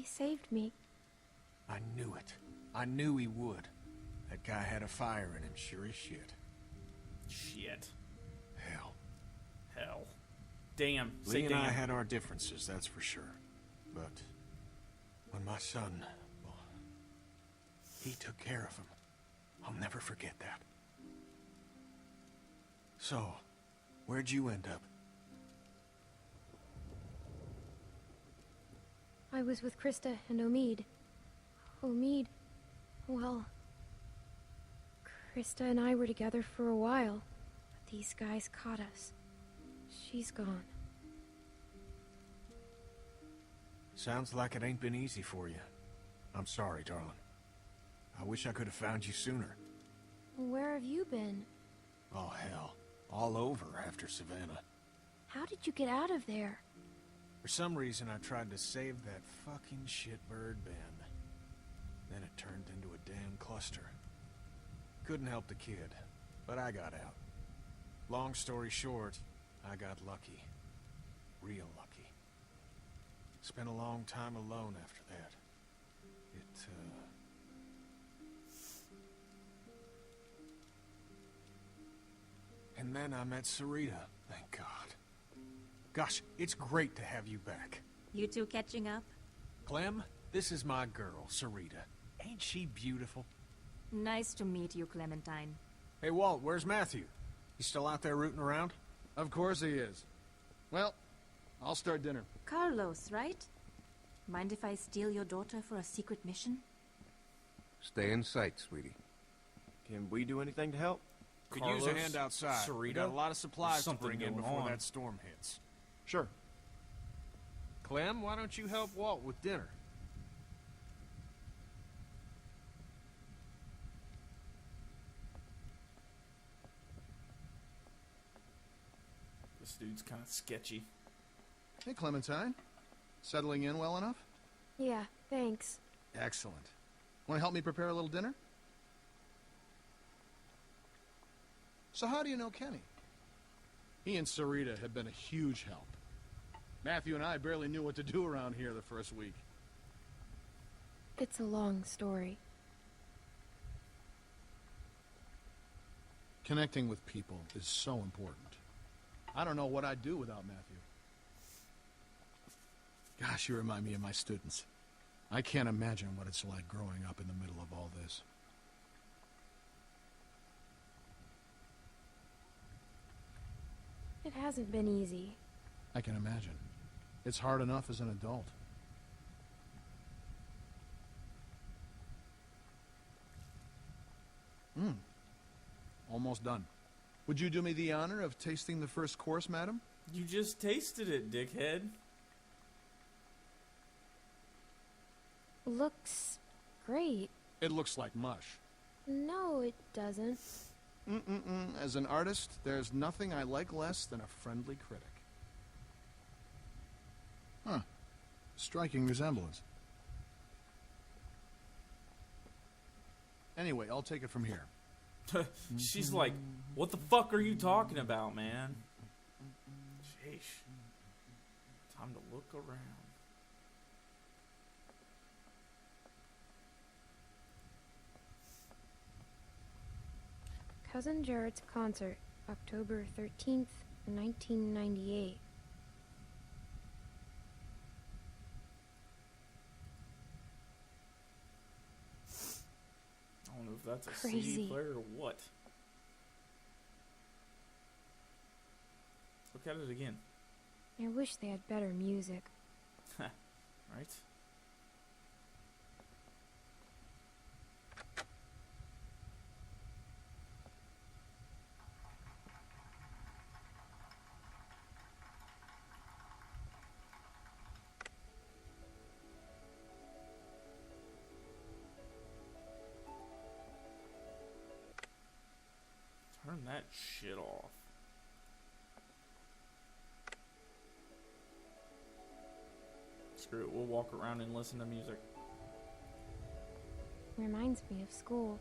He saved me. I knew it. I knew he would. That guy had a fire in him, sure as shit. Shit. Hell. Hell. Damn. Lee Say and damn. I had our differences, that's for sure. But when my son, well, he took care of him. I'll never forget that. So, where'd you end up? I was with Krista and Omid. Omid, well... Krista and I were together for a while, but these guys caught us. She's gone. Sounds like it ain't been easy for you. I'm sorry, darling. I wish I could have found you sooner. Where have you been? Oh, hell. All over after Savannah. How did you get out of there? For some reason, I tried to save that fucking shitbird band. Then it turned into a damn cluster. Couldn't help the kid, but I got out. Long story short, I got lucky. Real lucky. Spent a long time alone after that. And then I met Sarita, thank God. Gosh, it's great to have you back. You two catching up? Clem, this is my girl, Sarita. Ain't she beautiful? Nice to meet you, Clementine. Hey, Walt, where's Matthew? He's still out there rooting around? Of course he is. Well, I'll start dinner. Carlos, right? Mind if I steal your daughter for a secret mission? Stay in sight, sweetie. Can we do anything to help? Could Carlos, use a hand outside. We Sarita? got a lot of supplies There's to something bring in going before on. that storm hits. Sure. Clem, why don't you help Walt with dinner? This dude's kind of sketchy. Hey, Clementine. Settling in well enough? Yeah, thanks. Excellent. Want to help me prepare a little dinner? So how do you know Kenny? He and Sarita have been a huge help. Matthew and I barely knew what to do around here the first week. It's a long story. Connecting with people is so important. I don't know what I'd do without Matthew. Gosh, you remind me of my students. I can't imagine what it's like growing up in the middle of all this. It hasn't been easy. I can imagine. It's hard enough as an adult. Almost done. Would you do me the honor of tasting the first course, madam? You just tasted it, dickhead. Looks great. It looks like mush. No, it doesn't. As an artist, there's nothing I like less than a friendly critic. Huh. Striking resemblance. Anyway, I'll take it from here. She's like, what the fuck are you talking about, man? Sheesh. Time to look around. Cousin Jared's concert, October 13th, 1998. I don't know if that's a Crazy. CD player or what. Look at it again. I wish they had better music. Right? Turn that shit off. Screw it, we'll walk around and listen to music. Reminds me of school.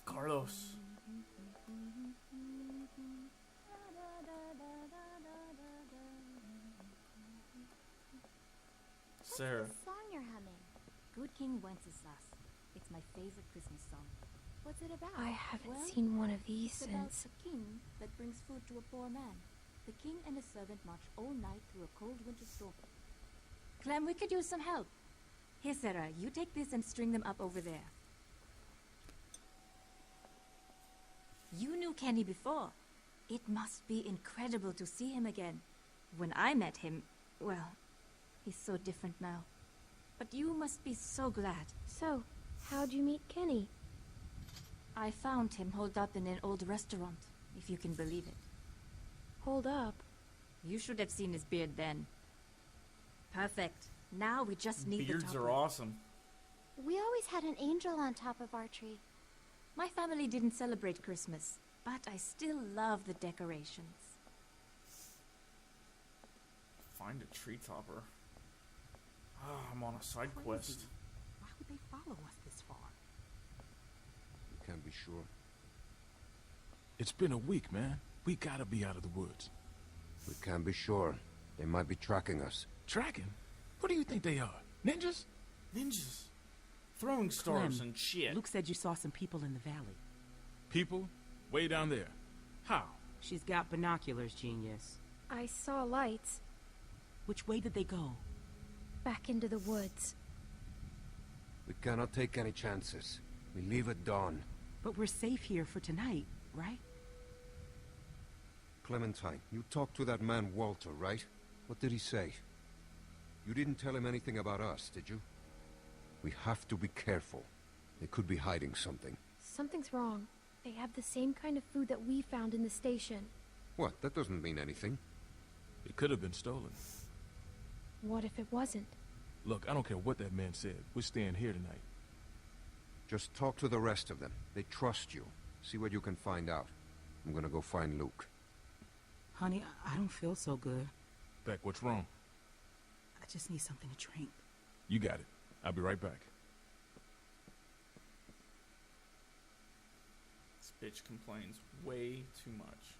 Carlos. Sarah. What's the song you're humming? Good King Wenceslas. It's my favorite Christmas song. What's it about? I haven't Well, seen one of these it's about since. a king that brings food to a poor man. The king and his servant march all night through a cold winter storm. Clem, we could use some help. Here, Sarah, you take this and string them up over there. You knew Kenny before. It must be incredible to see him again. When I met him, well, he's so different now. But you must be so glad. So, how'd you meet Kenny? I found him holed up in an old restaurant, if you can believe it. Hold up. You should have seen his beard then. Perfect. Now we just need the Beards topper. are awesome. We always had an angel on top of our tree. My family didn't celebrate Christmas, but I still love the decorations. Find a tree topper. Ah, I'm on a side quest. Why would they follow us this far? We can't be sure. It's been a week, man. We gotta be out of the woods. We can't be sure. They might be tracking us. Tracking? What do you think they are? Ninjas? Ninjas. Throwing stars Clem, and shit. Luke said you saw some people in the valley. People? Way down there. How? She's got binoculars, genius. I saw lights Which way did they go? back into the woods. We cannot take any chances. We leave at dawn. But we're safe here for tonight, right? Clementine, you talked to that man Walter, right? What did he say? You didn't tell him anything about us, did you? We have to be careful. They could be hiding something. Something's wrong. They have the same kind of food that we found in the station. What? That doesn't mean anything. It could have been stolen. What if it wasn't? Look, I don't care what that man said. We're staying here tonight. Just talk to the rest of them. They trust you. See what you can find out. I'm gonna go find Luke. Honey, I don't feel so good. Beck, what's wrong? I just need something to drink. You got it. I'll be right back. This bitch complains way too much.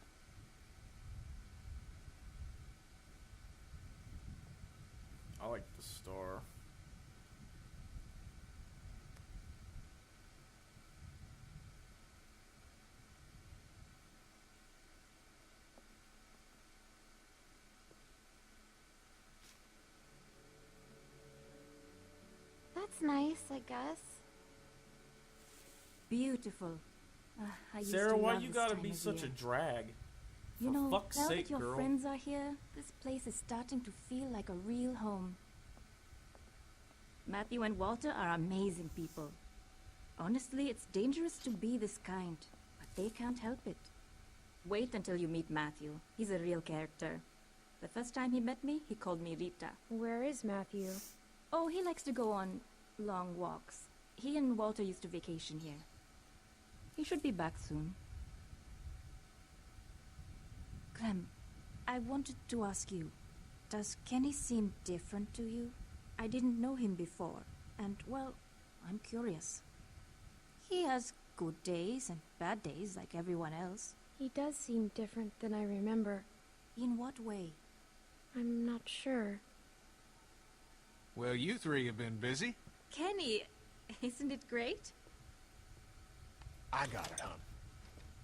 I like the star. That's nice, I guess. Beautiful. I used Sarah, to why love you this gotta time be of such a year. drag? You For know, fuck's now sake, that your girl. friends are here, this place is starting to feel like a real home. Matthew and Walter are amazing people. Honestly, it's dangerous to be this kind, but they can't help it. Wait until you meet Matthew. He's a real character. The first time he met me, he called me Rita. Where is Matthew? Oh, he likes to go on long walks. He and Walter used to vacation here. He should be back soon. Clem, I wanted to ask you, does Kenny seem different to you? I didn't know him before, and, well, I'm curious. He has good days and bad days like everyone else. He does seem different than I remember. In what way? I'm not sure. Well, you three have been busy. Kenny, isn't it great? I got it, hon.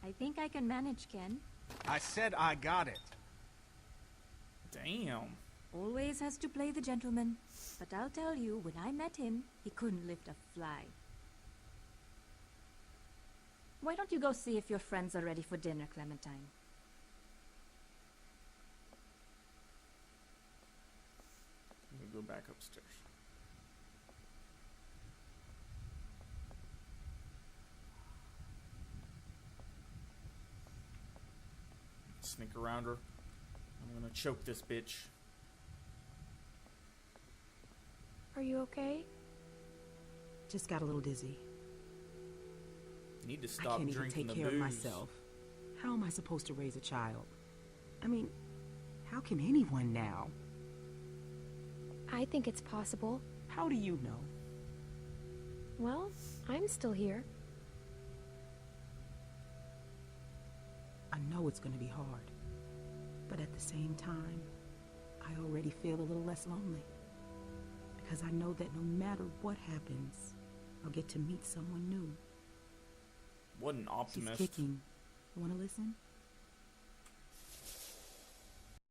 I think I can manage, Ken. I said I got it. Damn. Always has to play the gentleman. But I'll tell you, when I met him, he couldn't lift a fly. Why don't you go see if your friends are ready for dinner, Clementine? I'm gonna go back upstairs. Sneak around her. I'm gonna choke this bitch. Are you okay? Just got a little dizzy. Need to I stop can't even drinking take the care booze. of myself. How am I supposed to raise a child? I mean, how can anyone now? I think it's possible. How do you know? Well, I'm still here. I know it's gonna be hard, but at the same time, I already feel a little less lonely. Because I know that no matter what happens, I'll get to meet someone new. What an optimist. She's kicking. You wanna listen?